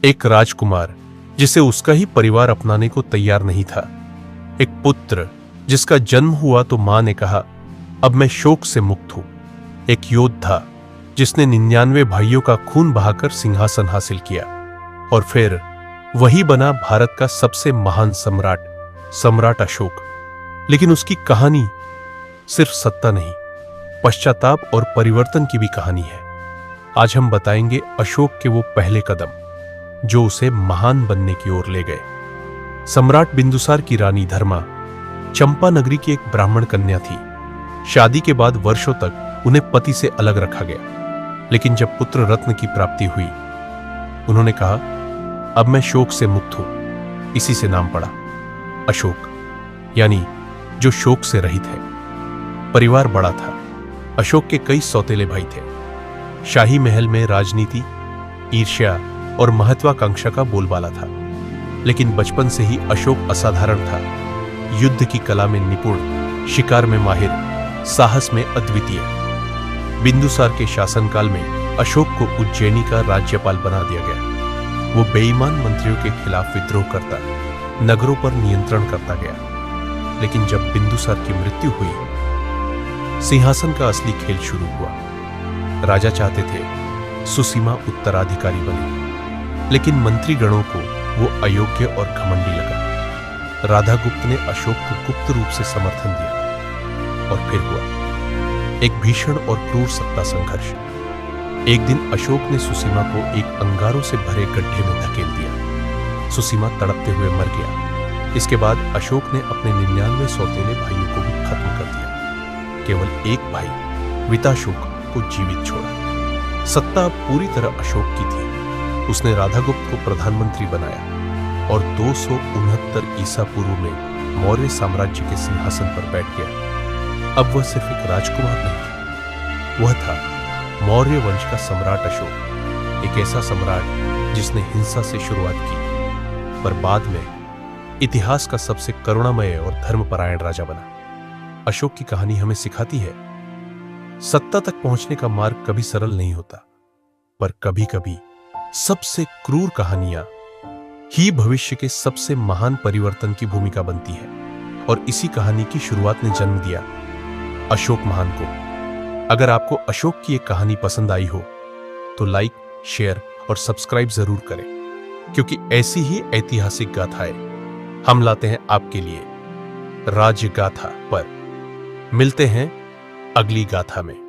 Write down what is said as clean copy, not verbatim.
एक राजकुमार जिसे उसका ही परिवार अपनाने को तैयार नहीं था। एक पुत्र जिसका जन्म हुआ तो मां ने कहा, अब मैं शोक से मुक्त हूं। एक योद्धा जिसने 99 भाइयों का खून बहाकर सिंहासन हासिल किया। और फिर वही बना भारत का सबसे महान सम्राट, सम्राट अशोक। लेकिन उसकी कहानी सिर्फ सत्ता नहीं, पश्चाताप और परिवर्तन की भी कहानी है। आज हम बताएंगे अशोक के वो पहले कदम जो उसे महान बनने की ओर ले गए। सम्राट बिंदुसार की रानी धर्मा चंपा नगरी की एक ब्राह्मण कन्या थी। शादी के बाद वर्षों तक उन्हें पति से अलग रखा गया। लेकिन जब पुत्र रत्न की प्राप्ति हुई, उन्होंने कहा, अब मैं शोक से मुक्त हूं। इसी से नाम पड़ा अशोक, यानी जो शोक से रहित है। परिवार बड़ा था। अशोक के कई सौतेले भाई थे। शाही महल में राजनीति, ईर्ष्या और महत्वाकांक्षा का बोलबाला था। लेकिन बचपन से ही अशोक असाधारण था। युद्ध की कला में निपुण, शिकार में माहिर, साहस में अद्वितीय। बिंदुसार के शासनकाल में अशोक को उज्जैनी का राज्यपाल बना दिया गया। वो बेईमान मंत्रियों के खिलाफ विद्रोह करता, नगरों पर नियंत्रण करता गया। लेकिन जब बिंदुसार की मृत्यु हुई, सिंहासन का असली खेल शुरू हुआ। राजा चाहते थे सुसीमा उत्तराधिकारी बने, लेकिन मंत्रीगणों को वो अयोग्य और घमंडी लगा। राधागुप्त ने अशोक को गुप्त रूप से समर्थन दिया। और फिर हुआ एक भीषण और क्रूर सत्ता संघर्ष। एक दिन अशोक ने सुसीमा को एक अंगारों से भरे गड्ढे में धकेल दिया। सुसीमा तड़पते हुए मर गया। इसके बाद अशोक ने अपने 99 सौतेले भाइयों को भी खत्म कर दिया। केवल एक भाई विताशोक को जीवित छोड़ा। सत्ता पूरी तरह अशोक की थी। उसने राधागुप्त को प्रधानमंत्री बनाया और 269 ईसा पूर्व में मौर्य साम्राज्य के सिंहासन पर बैठ गया। अब वह सिर्फ एक राजकुमार नहीं था, वह था मौर्य वंश का सम्राट अशोक। एक ऐसा सम्राट जिसने हिंसा से शुरुआत की, पर बाद में इतिहास का सबसे करुणामय और धर्मपरायण राजा बना। अशोक की कहानी हमें सिखाती है, सत्ता तक पहुंचने का मार्ग कभी सरल नहीं होता, पर कभी-कभी सबसे क्रूर कहानियां ही भविष्य के सबसे महान परिवर्तन की भूमिका बनती है। और इसी कहानी की शुरुआत ने जन्म दिया अशोक महान को। अगर आपको अशोक की एक कहानी पसंद आई हो तो लाइक, शेयर और सब्सक्राइब जरूर करें, क्योंकि ऐसी ही ऐतिहासिक गाथाएं हम लाते हैं आपके लिए। राज्य गाथा पर मिलते हैं अगली गाथा में।